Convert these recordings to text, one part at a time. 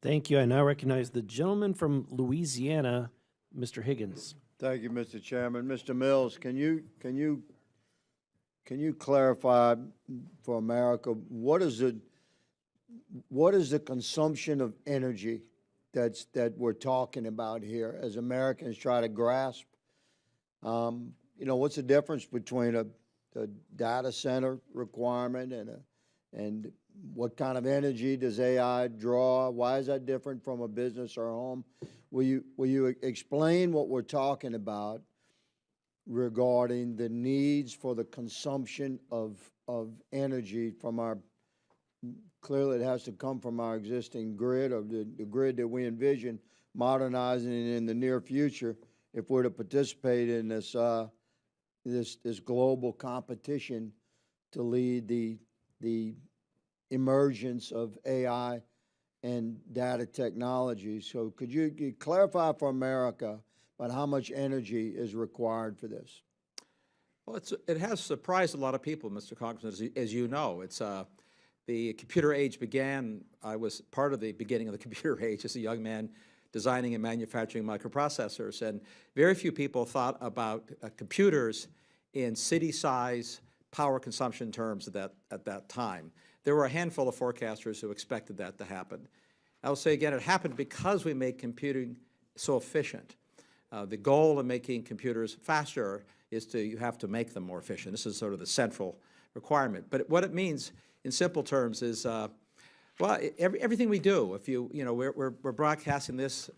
Thank you. I now recognize the gentleman from Louisiana, Mr. Higgins. Thank you, Mr. Chairman. Mr. Mills, can you clarify for America what is the consumption of energy that we're talking about here as Americans try to grasp? What's the difference between a data center requirement and what kind of energy does AI draw? Why is that different from a business or a home? Will you explain what we're talking about regarding the needs for the consumption of energy from our, clearly it has to come from our existing grid, or the grid that we envision modernizing in the near future if we're to participate in this global competition to lead the emergence of AI and data technology. So could you clarify for America about how much energy is required for this? Well, it has surprised a lot of people, Mr. Congressman, as you know. The computer age began, I was part of the beginning of the computer age as a young man designing and manufacturing microprocessors, and very few people thought about computers in city-size power consumption terms at that time. There were a handful of forecasters who expected that to happen. I will say again, it happened because we made computing so efficient. The goal of making computers faster is you have to make them more efficient. This is sort of the central requirement. But what it means in simple terms is, well, everything we do, we're broadcasting this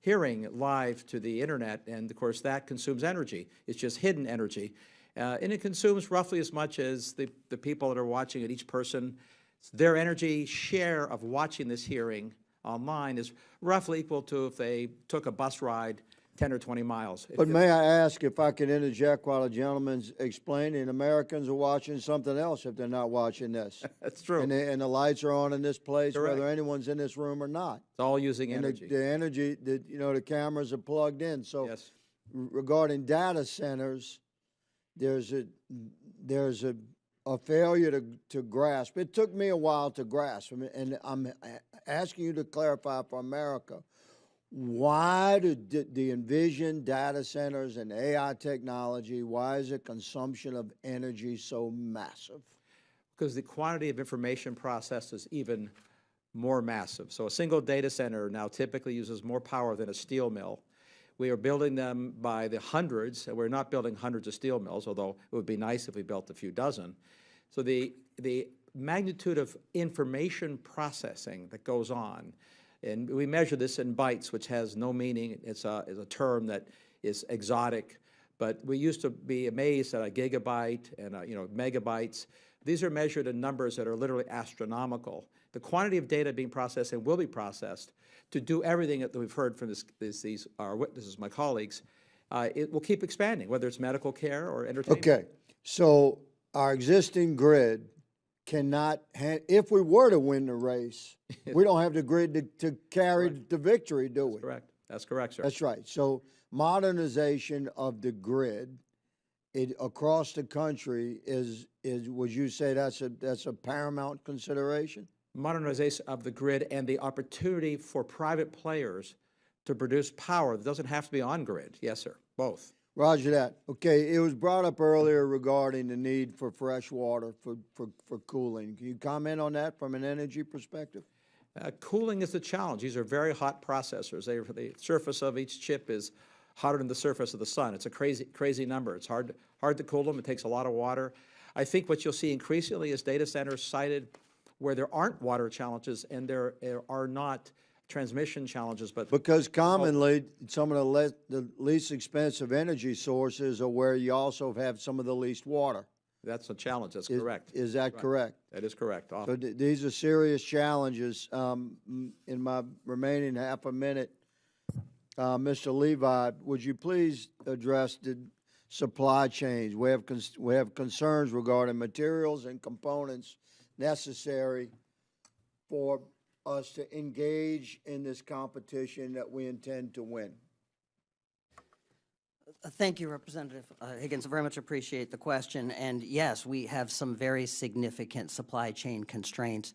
hearing live to the internet, and of course that consumes energy. It's just hidden energy. And it consumes roughly as much as the people that are watching it. Each person, their energy share of watching this hearing online is roughly equal to if they took a bus ride 10 or 20 miles. But may I ask if I can interject while the gentleman's explaining? Americans are watching something else if they're not watching this. That's true. And the lights are on in this place, Correct. whether anyone's in this room or not. It's all using energy. The energy, the cameras are plugged in. So yes. Regarding data centers, there's a failure to grasp. It took me a while to grasp, and I'm asking you to clarify for America, why do the envision data centers and AI technology, why is the consumption of energy so massive? Because the quantity of information processed is even more massive. So a single data center now typically uses more power than a steel mill. We are building them by the hundreds, and we're not building hundreds of steel mills, although it would be nice if we built a few dozen. So the magnitude of information processing that goes on, and we measure this in bytes, which has no meaning. It's a term that is exotic, but we used to be amazed at a gigabyte and megabytes. These are measured in numbers that are literally astronomical. The quantity of data being processed and will be processed to do everything that we've heard from our witnesses, my colleagues, it will keep expanding, whether it's medical care or entertainment. Okay, so our existing grid cannot, if we were to win the race, we don't have the grid to carry the victory, do we? That's correct. That's correct, sir. That's right. So modernization of the grid across the country is would you say that's a paramount consideration? Modernization of the grid and the opportunity for private players to produce power that doesn't have to be on grid. Yes, sir. Both. Roger that. Okay, it was brought up earlier regarding the need for fresh water for cooling. Can you comment on that from an energy perspective? Cooling is the challenge. These are very hot processors. The surface of each chip is hotter than the surface of the sun. It's a crazy number. It's hard to cool them. It takes a lot of water. I think what you'll see increasingly is data centers sited where there aren't water challenges and there are not transmission challenges, but because commonly some of the least expensive energy sources are where you also have some of the least water. That's a challenge. That's correct. Is that correct? That is correct. So these are serious challenges. In my remaining half a minute, Mr. Levi, would you please address the supply chains? We have concerns regarding materials and components necessary for us to engage in this competition that we intend to win. Thank you, Representative Higgins. I very much appreciate the question. And yes, we have some very significant supply chain constraints,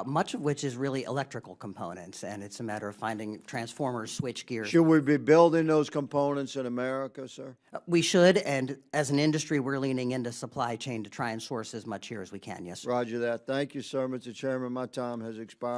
much of which is really electrical components, and it's a matter of finding transformers, switch gears. Should we be building those components in America, sir? We should, and as an industry, we're leaning into supply chain to try and source as much here as we can, yes, sir. Roger that. Thank you, sir. Mr. Chairman, my time has expired.